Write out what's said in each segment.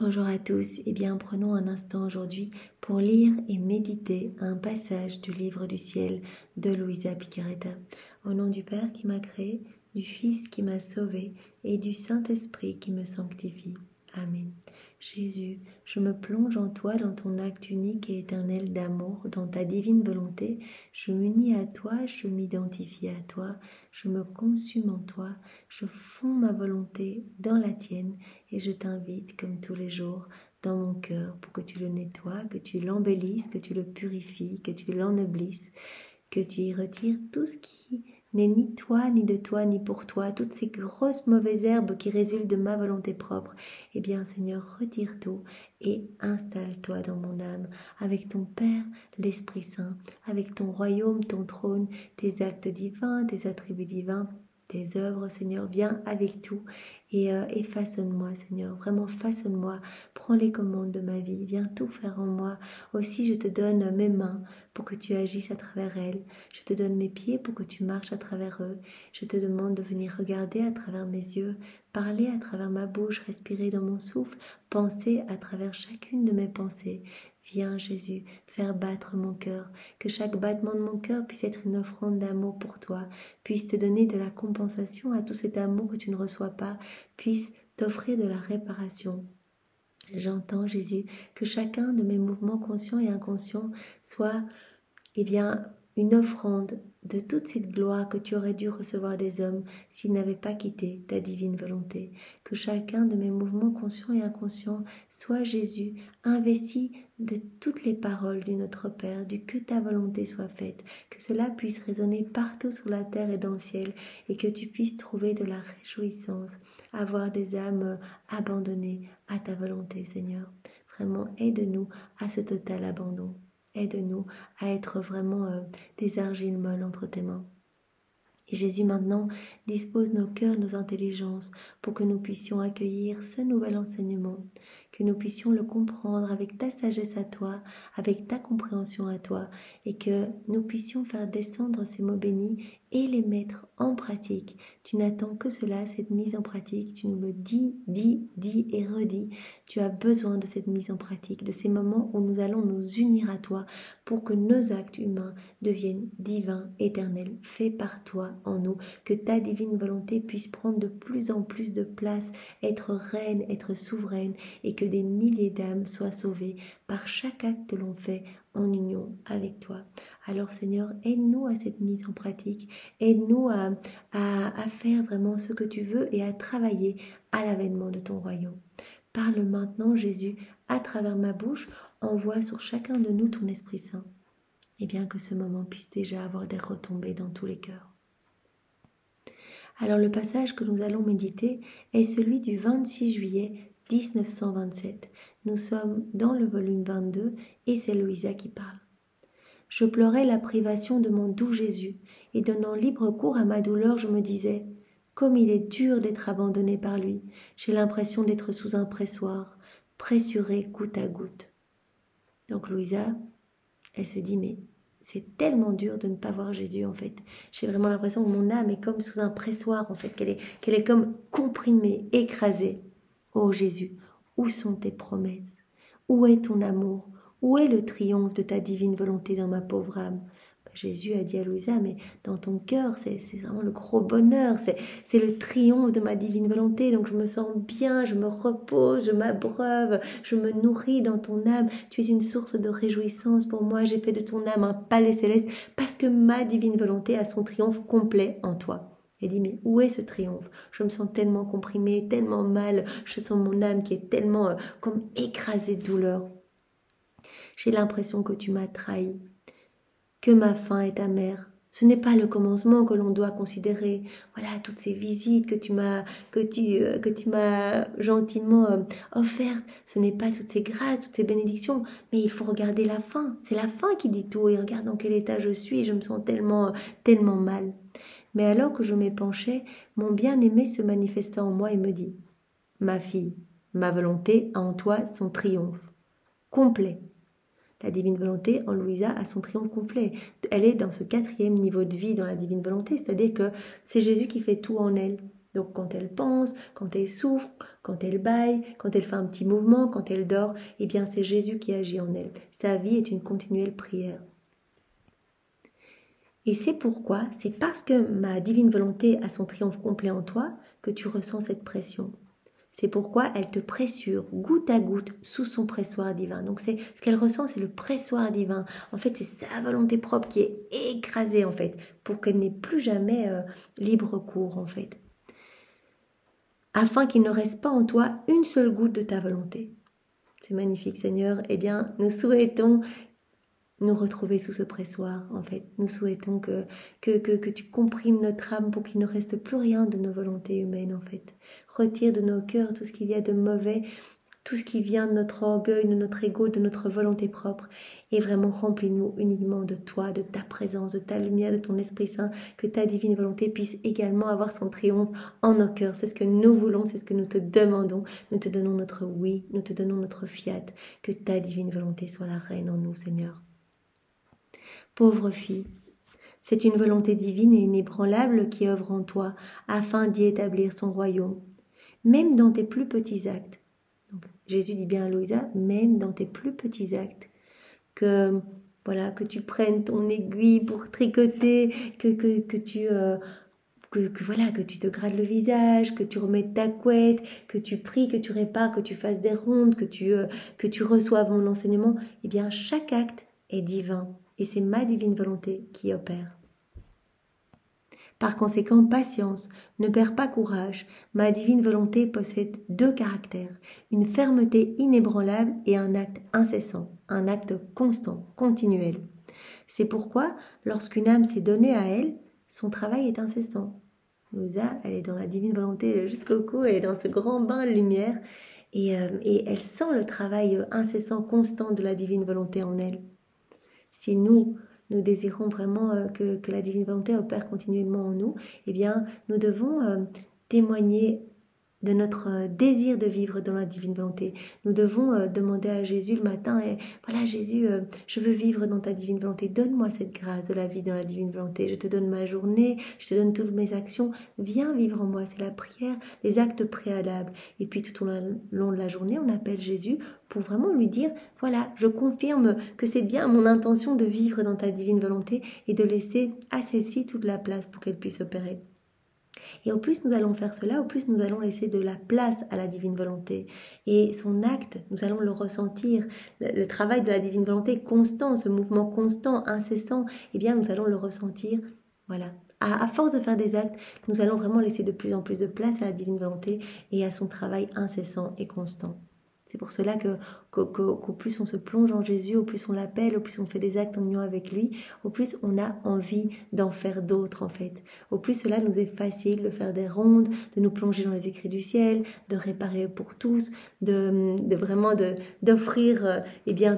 Bonjour à tous, eh bien prenons un instant aujourd'hui pour lire et méditer un passage du livre du ciel de Luisa Picaretta. Au nom du Père qui m'a créé, du Fils qui m'a sauvé et du Saint-Esprit qui me sanctifie. Amen. Jésus, je me plonge en toi dans ton acte unique et éternel d'amour, dans ta divine volonté. Je m'unis à toi, je m'identifie à toi, je me consume en toi, je fonds ma volonté dans la tienne et je t'invite comme tous les jours dans mon cœur pour que tu le nettoies, que tu l'embellisses, que tu le purifies, que tu l'ennoblisses, que tu y retires tout ce qui n'est ni toi, ni de toi, ni pour toi, toutes ces grosses mauvaises herbes qui résultent de ma volonté propre. Eh bien, Seigneur, retire tout et installe-toi dans mon âme, avec ton Père, l'Esprit Saint, avec ton royaume, ton trône, tes actes divins, tes attributs divins, tes œuvres, Seigneur, viens avec tout et façonne-moi, Seigneur, vraiment façonne-moi, prends les commandes de ma vie, viens tout faire en moi. Aussi, je te donne mes mains pour que tu agisses à travers elles, je te donne mes pieds pour que tu marches à travers eux, je te demande de venir regarder à travers mes yeux, parler à travers ma bouche, respirer dans mon souffle, penser à travers chacune de mes pensées. Viens Jésus, faire battre mon cœur, que chaque battement de mon cœur puisse être une offrande d'amour pour toi, puisse te donner de la compensation à tout cet amour que tu ne reçois pas, puisse t'offrir de la réparation. J'entends Jésus que chacun de mes mouvements conscients et inconscients soit une offrande de toute cette gloire que tu aurais dû recevoir des hommes s'ils n'avaient pas quitté ta divine volonté. Que chacun de mes mouvements conscients et inconscients soit Jésus, investi de toutes les paroles du Notre Père, du que ta volonté soit faite, que cela puisse résonner partout sur la terre et dans le ciel, et que tu puisses trouver de la réjouissance, avoir des âmes abandonnées à ta volonté, Seigneur. Vraiment, aide-nous à ce total abandon. Aide-nous à être vraiment des argiles molles entre tes mains. Et Jésus maintenant dispose nos cœurs, nos intelligences pour que nous puissions accueillir ce nouvel enseignement, que nous puissions le comprendre avec ta sagesse à toi, avec ta compréhension à toi, et que nous puissions faire descendre ces mots bénis et les mettre en pratique. Tu n'attends que cela, cette mise en pratique. Tu nous le dis et redis. Tu as besoin de cette mise en pratique, de ces moments où nous allons nous unir à toi pour que nos actes humains deviennent divins, éternels, faits par toi en nous, que ta divine volonté puisse prendre de plus en plus de place, être reine, être souveraine, et que des milliers d'âmes soient sauvées par chaque acte que l'on fait en union avec toi. Alors Seigneur, aide-nous à cette mise en pratique, aide-nous à faire vraiment ce que tu veux et à travailler à l'avènement de ton royaume. Parle maintenant Jésus à travers ma bouche, envoie sur chacun de nous ton Esprit Saint, et bien que ce moment puisse déjà avoir des retombées dans tous les cœurs. Alors le passage que nous allons méditer est celui du 26 juillet 1927. Nous sommes dans le volume 22 et c'est Luisa qui parle. Je pleurais la privation de mon doux Jésus et donnant libre cours à ma douleur, je me disais « Comme il est dur d'être abandonné par lui, j'ai l'impression d'être sous un pressoir, pressuré goutte à goutte. » Donc Luisa, elle se dit « Mais c'est tellement dur de ne pas voir Jésus en fait. J'ai vraiment l'impression que mon âme est comme sous un pressoir en fait, qu'elle est comme comprimée, écrasée. Oh Jésus, où sont tes promesses? Où est ton amour? Où est le triomphe de ta divine volonté dans ma pauvre âme? » Jésus a dit à Luisa, mais dans ton cœur, c'est vraiment le gros bonheur, c'est le triomphe de ma divine volonté, donc je me sens bien, je me repose, je m'abreuve, je me nourris dans ton âme, tu es une source de réjouissance pour moi, j'ai fait de ton âme un palais céleste, parce que ma divine volonté a son triomphe complet en toi. Elle dit, mais où est ce triomphe? Je me sens tellement comprimée, tellement mal, je sens mon âme qui est tellement comme écrasée de douleur. J'ai l'impression que tu m'as trahi, que ma fin est amère. Ce n'est pas le commencement que l'on doit considérer. Voilà, toutes ces visites que tu m'as gentiment offertes. Ce n'est pas toutes ces grâces, toutes ces bénédictions. Mais il faut regarder la fin. C'est la fin qui dit tout. Et regarde dans quel état je suis. Je me sens tellement mal. Mais alors que je m'épanchais, mon bien-aimé se manifesta en moi et me dit « Ma fille, ma volonté a en toi son triomphe complet. » La divine volonté en Luisa a son triomphe complet. Elle est dans ce 4e niveau de vie dans la divine volonté, c'est-à-dire que c'est Jésus qui fait tout en elle. Donc quand elle pense, quand elle souffre, quand elle bâille, quand elle fait un petit mouvement, quand elle dort, eh bien c'est Jésus qui agit en elle. Sa vie est une continuelle prière. Et c'est pourquoi, c'est parce que ma divine volonté a son triomphe complet en toi que tu ressens cette pression. C'est pourquoi elle te pressure goutte à goutte sous son pressoir divin. Donc c'est ce qu'elle ressent, c'est le pressoir divin. En fait, c'est sa volonté propre qui est écrasée en fait, pour qu'elle n'ait plus jamais libre cours en fait. Afin qu'il ne reste pas en toi une seule goutte de ta volonté. C'est magnifique, Seigneur. Eh bien, nous souhaitons nous retrouver sous ce pressoir, en fait. Nous souhaitons que tu comprimes notre âme pour qu'il ne reste plus rien de nos volontés humaines, en fait. Retire de nos cœurs tout ce qu'il y a de mauvais, tout ce qui vient de notre orgueil, de notre ego, de notre volonté propre, et vraiment remplis-nous uniquement de toi, de ta présence, de ta lumière, de ton Esprit Saint, que ta divine volonté puisse également avoir son triomphe en nos cœurs. C'est ce que nous voulons, c'est ce que nous te demandons. Nous te donnons notre oui, nous te donnons notre fiat, que ta divine volonté soit la reine en nous, Seigneur. Pauvre fille, c'est une volonté divine et inébranlable qui œuvre en toi afin d'y établir son royaume, même dans tes plus petits actes. Donc, Jésus dit bien à Louisa, même dans tes plus petits actes, que tu prennes ton aiguille pour tricoter, que tu te grades le visage, que tu remettes ta couette, que tu pries, que tu répares, que tu fasses des rondes, que tu reçoives mon enseignement. Eh bien, chaque acte est divin. Et c'est ma divine volonté qui opère. Par conséquent, patience, ne perds pas courage. Ma divine volonté possède 2 caractères, une fermeté inébranlable et un acte incessant, un acte constant, continuel. C'est pourquoi, lorsqu'une âme s'est donnée à elle, son travail est incessant. Louisa, elle est dans la divine volonté jusqu'au cou, elle est dans ce grand bain de lumière et elle sent le travail incessant, constant de la divine volonté en elle. Si nous désirons vraiment que la divine volonté opère continuellement en nous, eh bien, nous devons témoigner de notre désir de vivre dans la divine volonté. Nous devons demander à Jésus le matin, et voilà Jésus, je veux vivre dans ta divine volonté, donne-moi cette grâce de la vie dans la divine volonté, je te donne ma journée, je te donne toutes mes actions, viens vivre en moi, c'est la prière, les actes préalables. Et puis tout au long de la journée, on appelle Jésus pour vraiment lui dire, voilà, je confirme que c'est bien mon intention de vivre dans ta divine volonté et de laisser à celle-ci toute la place pour qu'elle puisse opérer. Et au plus nous allons faire cela, au plus nous allons laisser de la place à la divine volonté. Et son acte, nous allons le ressentir. Le travail de la divine volonté constant, ce mouvement constant, incessant, eh bien nous allons le ressentir. Voilà. À force de faire des actes, nous allons vraiment laisser de plus en plus de place à la divine volonté et à son travail incessant et constant. C'est pour cela qu'au plus on se plonge en Jésus, au plus on l'appelle, au plus on fait des actes en union avec lui, au plus on a envie d'en faire d'autres en fait. Au plus cela nous est facile de faire des rondes, de nous plonger dans les écrits du ciel, de réparer pour tous, d'offrir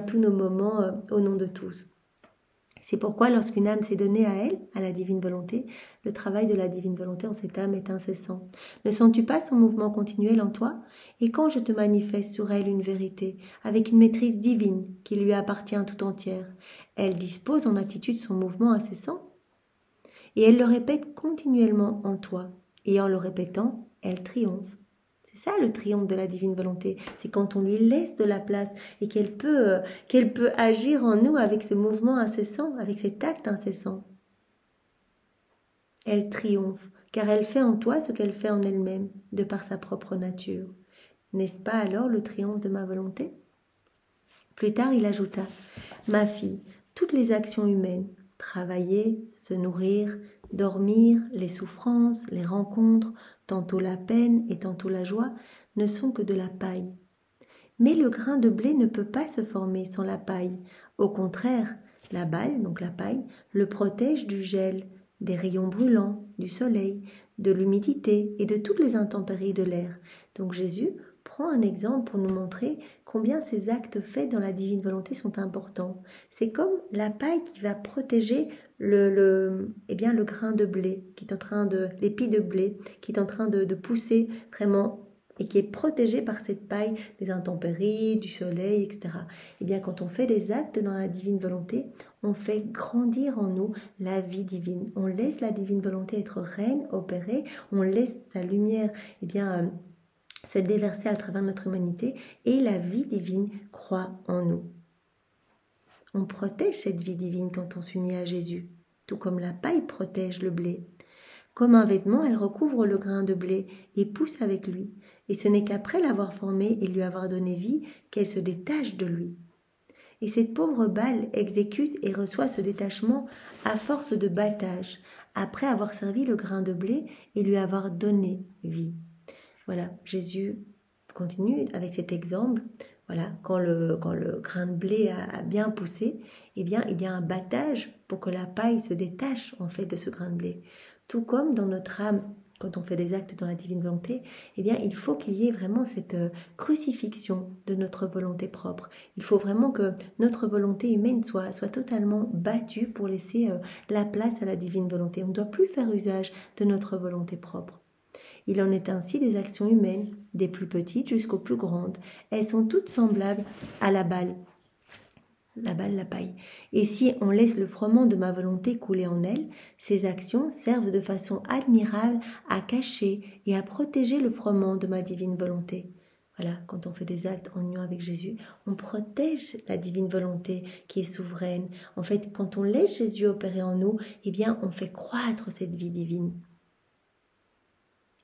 tous nos moments au nom de tous. C'est pourquoi lorsqu'une âme s'est donnée à elle, à la divine volonté, le travail de la divine volonté en cette âme est incessant. Ne sens-tu pas son mouvement continuel en toi? Et quand je te manifeste sur elle une vérité, avec une maîtrise divine qui lui appartient tout entière, elle dispose en attitude son mouvement incessant? Et elle le répète continuellement en toi, et en le répétant, elle triomphe. C'est ça le triomphe de la divine volonté, c'est quand on lui laisse de la place et qu'elle peut agir en nous avec ce mouvement incessant, avec cet acte incessant. Elle triomphe, car elle fait en toi ce qu'elle fait en elle-même, de par sa propre nature. N'est-ce pas alors le triomphe de ma volonté? Plus tard, il ajouta, « Ma fille, toutes les actions humaines, travailler, se nourrir, dormir, les souffrances, les rencontres, tantôt la peine et tantôt la joie, ne sont que de la paille. Mais le grain de blé ne peut pas se former sans la paille. Au contraire, la balle, donc la paille, le protège du gel, des rayons brûlants, du soleil, de l'humidité et de toutes les intempéries de l'air. » Donc Jésus prend un exemple pour nous montrer combien ces actes faits dans la divine volonté sont importants. C'est comme la paille qui va protéger le grain de blé, qui est en train l'épi de blé, qui est en train de pousser vraiment et qui est protégé par cette paille des intempéries, du soleil, etc. Eh bien, quand on fait des actes dans la divine volonté, on fait grandir en nous la vie divine. On laisse la divine volonté être reine, opérer, on laisse sa lumière, eh bien, se déverser à travers notre humanité et la vie divine croît en nous. On protège cette vie divine quand on s'unit à Jésus, tout comme la paille protège le blé. Comme un vêtement, elle recouvre le grain de blé et pousse avec lui. Et ce n'est qu'après l'avoir formé et lui avoir donné vie qu'elle se détache de lui. Et cette pauvre balle exécute et reçoit ce détachement à force de battage, après avoir servi le grain de blé et lui avoir donné vie. Voilà, Jésus continue avec cet exemple. Voilà, quand le grain de blé a bien poussé, eh bien, il y a un battage pour que la paille se détache en fait de ce grain de blé. Tout comme dans notre âme, quand on fait des actes dans la divine volonté, eh bien, il faut qu'il y ait vraiment cette crucifixion de notre volonté propre. Il faut vraiment que notre volonté humaine soit totalement battue pour laisser la place à la divine volonté. On ne doit plus faire usage de notre volonté propre. Il en est ainsi des actions humaines, des plus petites jusqu'aux plus grandes. Elles sont toutes semblables à la balle, la paille. Et si on laisse le froment de ma volonté couler en elle, ces actions servent de façon admirable à cacher et à protéger le froment de ma divine volonté. Voilà, quand on fait des actes en union avec Jésus, on protège la divine volonté qui est souveraine. En fait, quand on laisse Jésus opérer en nous, eh bien, on fait croître cette vie divine.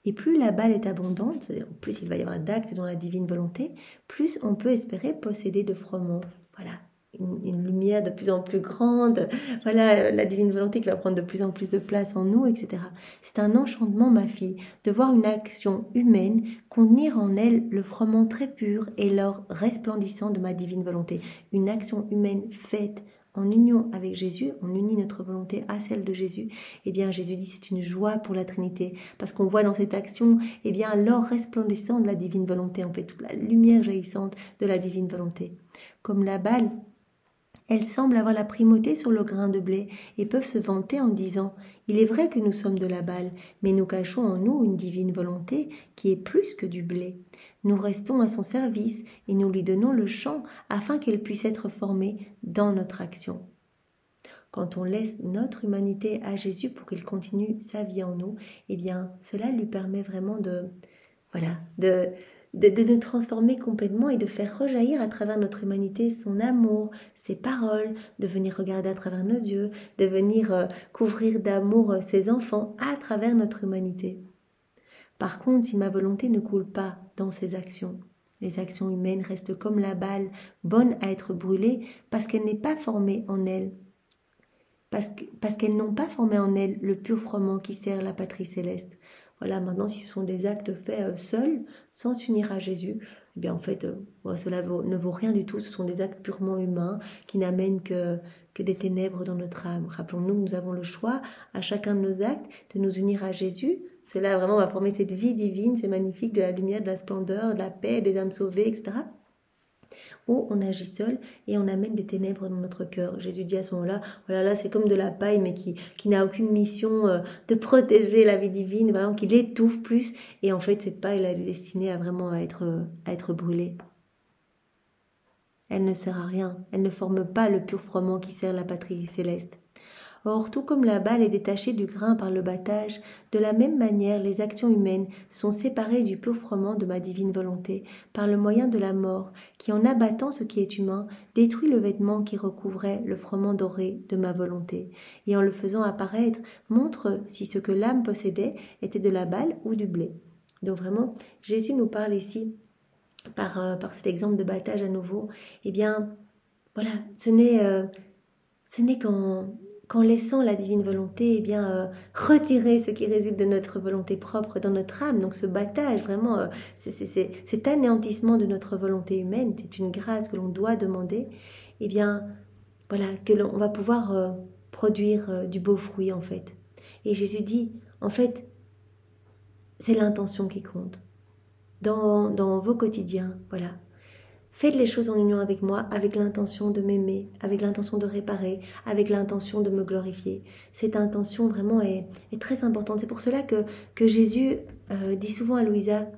Et plus la balle est abondante, c'est-à-dire plus il va y avoir d'actes dans la divine volonté, plus on peut espérer posséder de froment. Voilà, une lumière de plus en plus grande, voilà, la divine volonté qui va prendre de plus en plus de place en nous, etc. C'est un enchantement, ma fille, de voir une action humaine contenir en elle le froment très pur et l'or resplendissant de ma divine volonté. Une action humaine faite en union avec Jésus, on unit notre volonté à celle de Jésus, eh bien Jésus dit c'est une joie pour la Trinité, parce qu'on voit dans cette action, eh bien l'or resplendissant de la divine volonté, en fait toute la lumière jaillissante de la divine volonté. Comme la balle, elles semblent avoir la primauté sur le grain de blé et peuvent se vanter en disant « Il est vrai que nous sommes de la balle, mais nous cachons en nous une divine volonté qui est plus que du blé. Nous restons à son service et nous lui donnons le champ afin qu'elle puisse être formée dans notre action. » Quand on laisse notre humanité à Jésus pour qu'il continue sa vie en nous, eh bien cela lui permet vraiment de nous transformer complètement et de faire rejaillir à travers notre humanité son amour, ses paroles, de venir regarder à travers nos yeux, de venir couvrir d'amour ses enfants à travers notre humanité. Par contre, si ma volonté ne coule pas dans ces actions, les actions humaines restent comme la balle, bonne à être brûlée parce qu'elle n'est pas formée en elle. Parce qu'elles n'ont pas formé en elles le pur froment qui sert la patrie céleste. Voilà, maintenant, si ce sont des actes faits seuls, sans s'unir à Jésus, eh bien en fait, cela ne vaut rien du tout. Ce sont des actes purement humains qui n'amènent que des ténèbres dans notre âme. Rappelons-nous, nous avons le choix, à chacun de nos actes, de nous unir à Jésus. Cela vraiment va former cette vie divine, c'est magnifique, de la lumière, de la splendeur, de la paix, des âmes sauvées, etc. Ou on agit seul et on amène des ténèbres dans notre cœur. Jésus dit à ce moment-là, voilà, là c'est comme de la paille mais qui n'a aucune mission de protéger la vie divine, vraiment qui l'étouffe plus. Et en fait cette paille elle est destinée à vraiment à être brûlée. Elle ne sert à rien, elle ne forme pas le pur froment qui sert la patrie céleste. Or, tout comme la balle est détachée du grain par le battage, de la même manière les actions humaines sont séparées du pur froment de ma divine volonté, par le moyen de la mort, qui en abattant ce qui est humain, détruit le vêtement qui recouvrait le froment doré de ma volonté, et en le faisant apparaître, montre si ce que l'âme possédait était de la balle ou du blé. Donc vraiment, Jésus nous parle ici, par cet exemple de battage à nouveau, eh bien, voilà, ce n'est qu'en laissant la divine volonté, eh bien, retirer ce qui résulte de notre volonté propre dans notre âme. Donc ce battage, vraiment, cet anéantissement de notre volonté humaine, c'est une grâce que l'on doit demander. Eh bien, voilà, que l'on va pouvoir produire du beau fruit en fait. Et Jésus dit, en fait, c'est l'intention qui compte. Dans vos quotidiens, voilà. Faites les choses en union avec moi, avec l'intention de m'aimer, avec l'intention de réparer, avec l'intention de me glorifier. Cette intention vraiment est très importante. C'est pour cela que Jésus dit souvent à Louisa,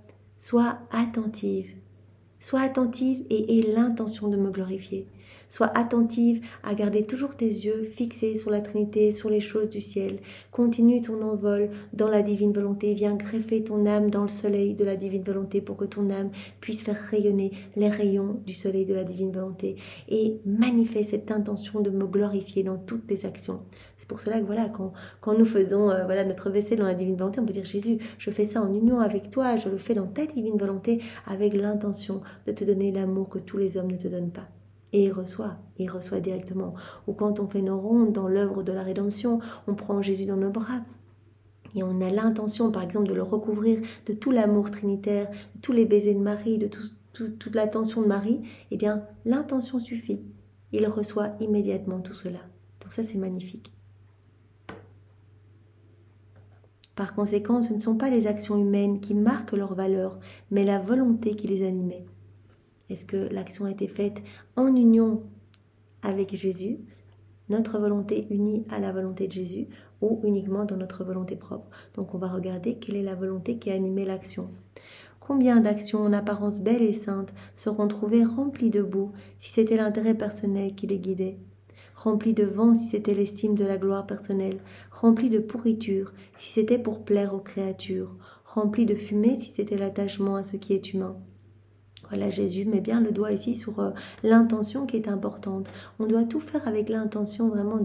Sois attentive. Sois attentive et aie l'intention de me glorifier. Sois attentive à garder toujours tes yeux fixés sur la Trinité, sur les choses du ciel. Continue ton envol dans la divine volonté. Viens greffer ton âme dans le soleil de la divine volonté pour que ton âme puisse faire rayonner les rayons du soleil de la divine volonté. Et manifeste cette intention de me glorifier dans toutes tes actions. C'est pour cela que voilà, quand nous faisons notre vaisselle dans la divine volonté, on peut dire Jésus, je fais ça en union avec toi, je le fais dans ta divine volonté avec l'intention de te donner l'amour que tous les hommes ne te donnent pas. Et il reçoit directement. Ou quand on fait nos rondes dans l'œuvre de la rédemption, on prend Jésus dans nos bras et on a l'intention, par exemple, de le recouvrir de tout l'amour trinitaire, de tous les baisers de Marie, de toute l'attention de Marie. Eh bien, l'intention suffit. Il reçoit immédiatement tout cela. Donc ça, c'est magnifique. Par conséquent, ce ne sont pas les actions humaines qui marquent leur valeur, mais la volonté qui les animait. Est-ce que l'action a été faite en union avec Jésus, notre volonté unie à la volonté de Jésus, ou uniquement dans notre volonté propre? Donc on va regarder quelle est la volonté qui a animé l'action. Combien d'actions en apparence belles et saintes seront trouvées remplies de boue si c'était l'intérêt personnel qui les guidait? Remplies de vent si c'était l'estime de la gloire personnelle, remplies de pourriture si c'était pour plaire aux créatures, remplies de fumée si c'était l'attachement à ce qui est humain. Voilà, Jésus met bien le doigt ici sur l'intention qui est importante. On doit tout faire avec l'intention vraiment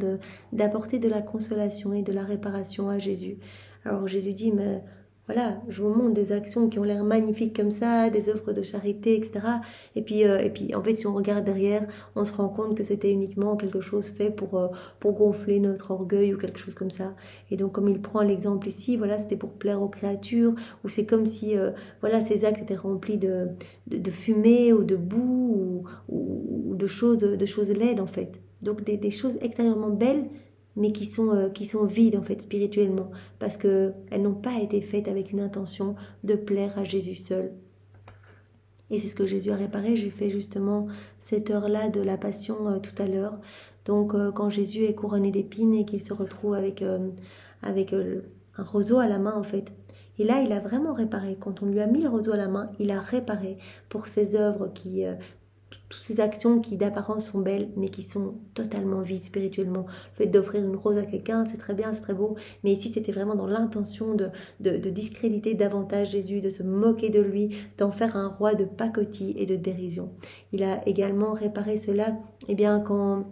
d'apporter de la consolation et de la réparation à Jésus. Alors Jésus dit, mais voilà, je vous montre des actions qui ont l'air magnifiques comme ça, des œuvres de charité, etc. Et puis en fait, si on regarde derrière, on se rend compte que c'était uniquement quelque chose fait pour gonfler notre orgueil ou quelque chose comme ça. Et donc, comme il prend l'exemple ici, voilà, c'était pour plaire aux créatures, ou c'est comme si, voilà, ces actes étaient remplis de fumée ou de boue ou de choses laides, en fait. Donc, des choses extérieurement belles, mais qui sont vides en fait spirituellement, parce qu'elles n'ont pas été faites avec une intention de plaire à Jésus seul. Et c'est ce que Jésus a réparé. J'ai fait justement cette heure-là de la Passion tout à l'heure. Donc quand Jésus est couronné d'épines et qu'il se retrouve avec un roseau à la main en fait. Et là, il a vraiment réparé. Quand on lui a mis le roseau à la main, il a réparé pour ses œuvres toutes ces actions qui d'apparence sont belles, mais qui sont totalement vides spirituellement. Le fait d'offrir une rose à quelqu'un, c'est très bien, c'est très beau, mais ici c'était vraiment dans l'intention de discréditer davantage Jésus, de se moquer de lui, d'en faire un roi de pacotille et de dérision. Il a également réparé cela bien, quand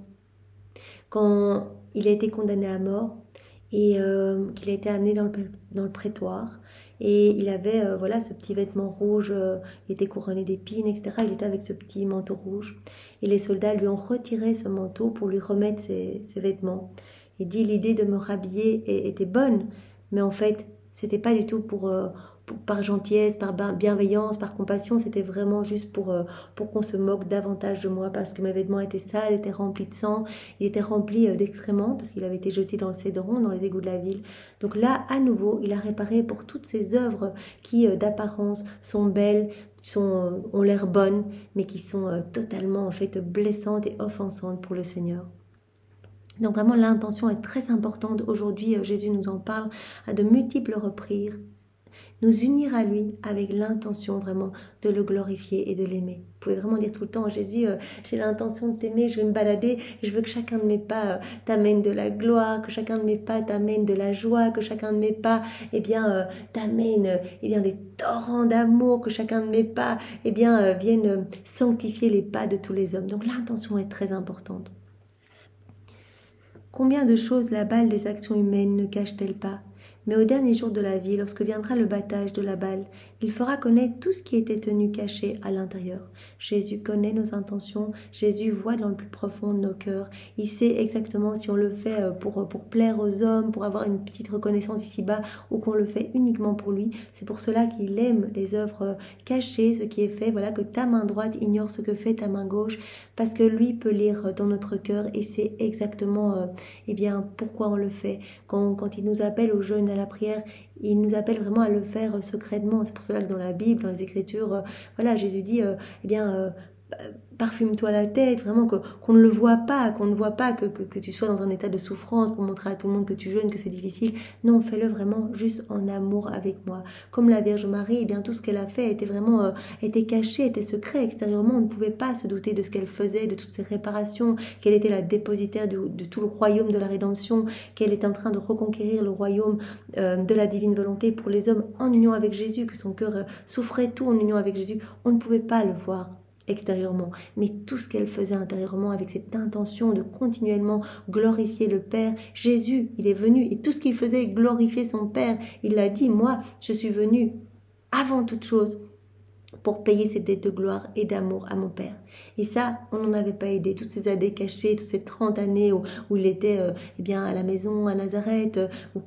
il a été condamné à mort et qu'il a été amené dans le prétoire. Et il avait ce petit vêtement rouge, il était couronné d'épines, etc. Il était avec ce petit manteau rouge. Et les soldats lui ont retiré ce manteau pour lui remettre ses vêtements. Il dit, l'idée de me rhabiller était bonne, mais en fait, c'était pas du tout par gentillesse, par bienveillance, par compassion, c'était vraiment juste pour qu'on se moque davantage de moi, parce que mes vêtements étaient sales, étaient remplis de sang, ils étaient remplis d'excréments, parce qu'il avait été jeté dans le Cédron, dans les égouts de la ville. Donc là, à nouveau, il a réparé pour toutes ces œuvres qui, d'apparence, sont belles, ont l'air bonnes, mais qui sont totalement en fait blessantes et offensantes pour le Seigneur. Donc vraiment, l'intention est très importante. Aujourd'hui, Jésus nous en parle à de multiples reprises. Nous unir à lui avec l'intention vraiment de le glorifier et de l'aimer. Vous pouvez vraiment dire tout le temps, Jésus, j'ai l'intention de t'aimer, je vais me balader, je veux que chacun de mes pas t'amène de la gloire, que chacun de mes pas t'amène de la joie, que chacun de mes pas t'amène des torrents d'amour, que chacun de mes pas vienne sanctifier les pas de tous les hommes. Donc l'intention est très importante. Combien de choses la balle des actions humaines ne cache-t-elle pas? Mais au dernier jour de la vie, lorsque viendra le battage de la balle, il fera connaître tout ce qui était tenu caché à l'intérieur. Jésus connaît nos intentions, Jésus voit dans le plus profond de nos cœurs. Il sait exactement si on le fait pour plaire aux hommes, pour avoir une petite reconnaissance ici-bas, ou qu'on le fait uniquement pour lui. C'est pour cela qu'il aime les œuvres cachées, ce qui est fait, voilà, que ta main droite ignore ce que fait ta main gauche, parce que lui peut lire dans notre cœur et sait exactement pourquoi on le fait. Quand il nous appelle au jeûne, à la prière, il nous appelle vraiment à le faire secrètement. C'est pour cela que dans la Bible, dans les Écritures, Jésus dit parfume-toi la tête, vraiment qu'on ne le voit pas, qu'on ne voit pas que tu sois dans un état de souffrance pour montrer à tout le monde que tu jeûnes, que c'est difficile. Non, fais-le vraiment juste en amour avec moi. Comme la Vierge Marie, eh bien tout ce qu'elle a fait était vraiment était caché, était secret extérieurement. On ne pouvait pas se douter de ce qu'elle faisait, de toutes ces réparations, qu'elle était la dépositaire de tout le royaume de la rédemption, qu'elle est en train de reconquérir le royaume de la divine volonté pour les hommes en union avec Jésus, que son cœur souffrait tout en union avec Jésus. On ne pouvait pas le voir extérieurement, mais tout ce qu'elle faisait intérieurement avec cette intention de continuellement glorifier le Père. Jésus, il est venu et tout ce qu'il faisait, glorifier son Père. Il l'a dit, moi, je suis venu avant toute chose pour payer cette dette de gloire et d'amour à mon Père. Et ça, on n'en avait pas aidé. Toutes ces années cachées, toutes ces 30 années où il était eh bien, à la maison, à Nazareth,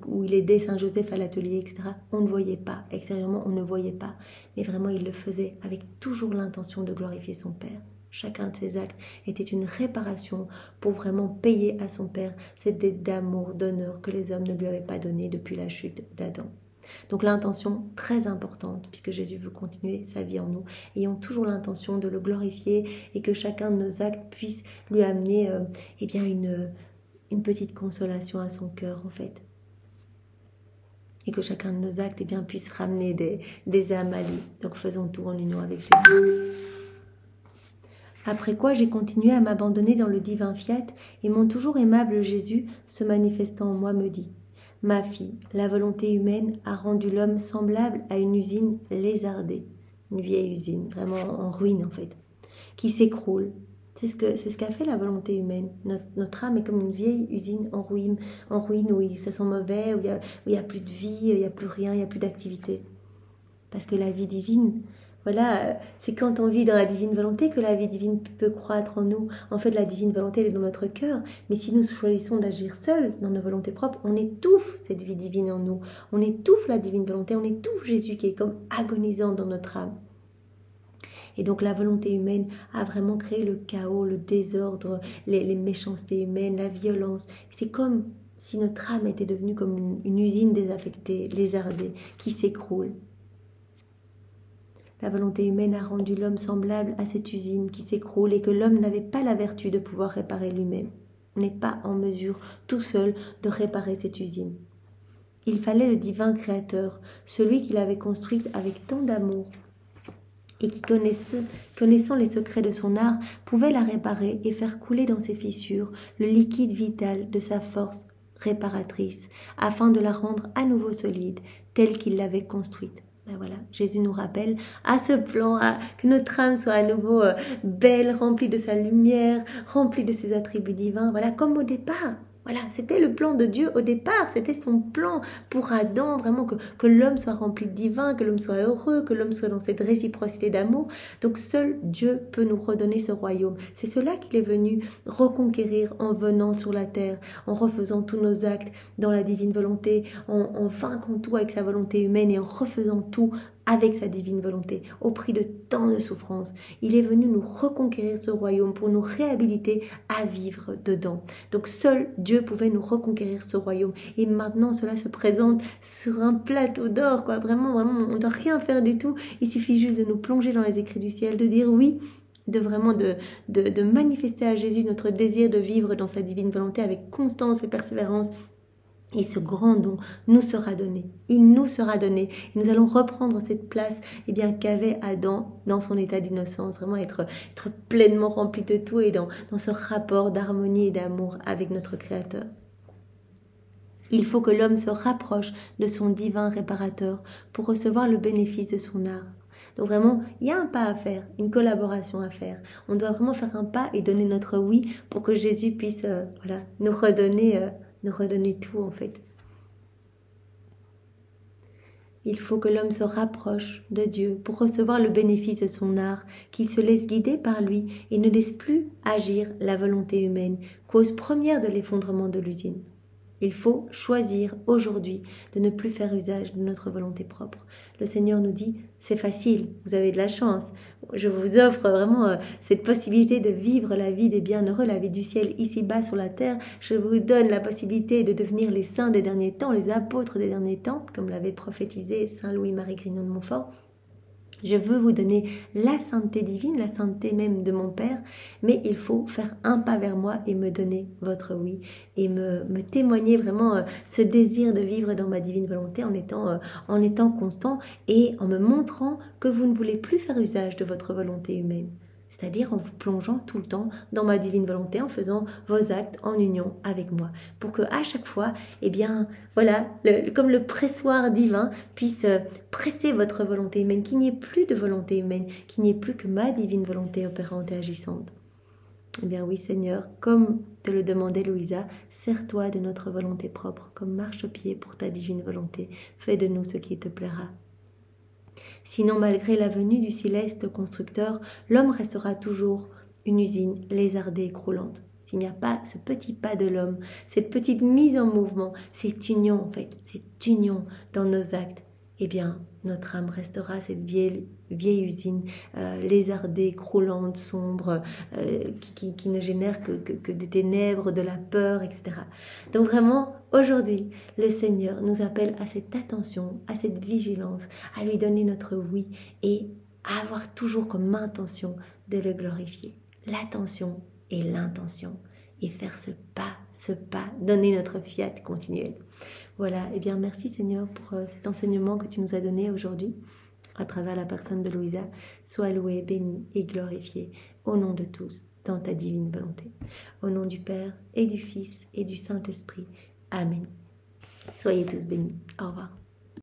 où il aidait Saint-Joseph à l'atelier, etc. On ne voyait pas. Extérieurement, on ne voyait pas. Mais vraiment, il le faisait avec toujours l'intention de glorifier son Père. Chacun de ses actes était une réparation pour vraiment payer à son Père cette dette d'amour, d'honneur que les hommes ne lui avaient pas donnée depuis la chute d'Adam. Donc l'intention très importante, puisque Jésus veut continuer sa vie en nous, ayons toujours l'intention de le glorifier et que chacun de nos actes puisse lui amener eh bien une petite consolation à son cœur en fait. Et que chacun de nos actes eh bien, puisse ramener des âmes à lui. Donc faisons tout en union avec Jésus. Après quoi j'ai continué à m'abandonner dans le divin fiat et mon toujours aimable Jésus, se manifestant en moi, me dit: ma fille, la volonté humaine a rendu l'homme semblable à une usine lézardée, une vieille usine, vraiment en ruine en fait, qui s'écroule. C'est ce qu'a fait la volonté humaine. Notre âme est comme une vieille usine en ruine où ça sent mauvais, où il n'y a plus de vie, il n'y a plus rien, il n'y a plus d'activité. Parce que la vie divine, voilà, c'est quand on vit dans la divine volonté que la vie divine peut croître en nous. En fait, la divine volonté, elle est dans notre cœur. Mais si nous choisissons d'agir seuls, dans nos volontés propres, on étouffe cette vie divine en nous. On étouffe la divine volonté, on étouffe Jésus qui est comme agonisant dans notre âme. Et donc la volonté humaine a vraiment créé le chaos, le désordre, les méchancetés humaines, la violence. C'est comme si notre âme était devenue comme une usine désaffectée, lézardée, qui s'écroule. La volonté humaine a rendu l'homme semblable à cette usine qui s'écroule et que l'homme n'avait pas la vertu de pouvoir réparer lui-même. On n'est pas en mesure, tout seul, de réparer cette usine. Il fallait le divin créateur, celui qui l'avait construite avec tant d'amour et qui, connaissant les secrets de son art, pouvait la réparer et faire couler dans ses fissures le liquide vital de sa force réparatrice, afin de la rendre à nouveau solide, telle qu'il l'avait construite. Ben voilà, Jésus nous rappelle à ce plan, que notre âme soit à nouveau belle, remplie de sa lumière, remplie de ses attributs divins. Voilà, comme au départ. Voilà, c'était le plan de Dieu au départ, c'était son plan pour Adam, vraiment que l'homme soit rempli de divin, que l'homme soit heureux, que l'homme soit dans cette réciprocité d'amour. Donc seul Dieu peut nous redonner ce royaume. C'est cela qu'il est venu reconquérir en venant sur la terre, en refaisant tous nos actes dans la divine volonté, en vainquant tout avec sa volonté humaine et en refaisant tout avec sa divine volonté, au prix de tant de souffrances. Il est venu nous reconquérir ce royaume pour nous réhabiliter à vivre dedans. Donc seul Dieu pouvait nous reconquérir ce royaume. Et maintenant, cela se présente sur un plateau d'or, quoi. Vraiment, on ne doit rien faire du tout. Il suffit juste de nous plonger dans les écrits du ciel, de dire oui, de manifester à Jésus notre désir de vivre dans sa divine volonté avec constance et persévérance. Et ce grand don nous sera donné. Il nous sera donné. Et nous allons reprendre cette place qu'avait Adam dans son état d'innocence. Vraiment être pleinement rempli de tout et dans ce rapport d'harmonie et d'amour avec notre Créateur. Il faut que l'homme se rapproche de son divin réparateur pour recevoir le bénéfice de son art. Donc vraiment, il y a un pas à faire, une collaboration à faire. On doit vraiment faire un pas et donner notre oui pour que Jésus puisse nous redonner tout en fait. Il faut que l'homme se rapproche de Dieu pour recevoir le bénéfice de son art, qu'il se laisse guider par lui et ne laisse plus agir la volonté humaine, cause première de l'effondrement de l'usine. Il faut choisir aujourd'hui de ne plus faire usage de notre volonté propre. Le Seigneur nous dit, c'est facile, vous avez de la chance. Je vous offre vraiment cette possibilité de vivre la vie des bienheureux, la vie du ciel ici-bas sur la terre. Je vous donne la possibilité de devenir les saints des derniers temps, les apôtres des derniers temps, comme l'avait prophétisé Saint Louis-Marie Grignon de Montfort. Je veux vous donner la sainteté divine, la sainteté même de mon Père, mais il faut faire un pas vers moi et me donner votre oui et me témoigner vraiment ce désir de vivre dans ma divine volonté en étant constant et en me montrant que vous ne voulez plus faire usage de votre volonté humaine. C'est-à-dire en vous plongeant tout le temps dans ma divine volonté, en faisant vos actes en union avec moi. Pour que à chaque fois, eh bien, voilà, comme le pressoir divin puisse presser votre volonté humaine, qu'il n'y ait plus de volonté humaine, qu'il n'y ait plus que ma divine volonté opérante et agissante. Eh bien oui Seigneur, comme te le demandait Louisa, sers-toi de notre volonté propre comme marchepied pour ta divine volonté. Fais de nous ce qui te plaira. Sinon, malgré la venue du céleste constructeur, l'homme restera toujours une usine lézardée et croulante. S'il n'y a pas ce petit pas de l'homme, cette petite mise en mouvement, cette union en fait, cette union dans nos actes, eh bien, notre âme restera cette vieille usine lézardée, croulante, sombre, qui ne génère que des ténèbres, de la peur, etc. Donc vraiment, aujourd'hui, le Seigneur nous appelle à cette attention, à cette vigilance, à lui donner notre oui et à avoir toujours comme intention de le glorifier. L'attention et l'intention et faire ce pas, donner notre fiat continuel. Voilà, et bien merci Seigneur pour cet enseignement que tu nous as donné aujourd'hui à travers la personne de Louisa. Sois loué, béni et glorifié au nom de tous dans ta divine volonté. Au nom du Père et du Fils et du Saint-Esprit. Amen. Soyez tous bénis. Au revoir.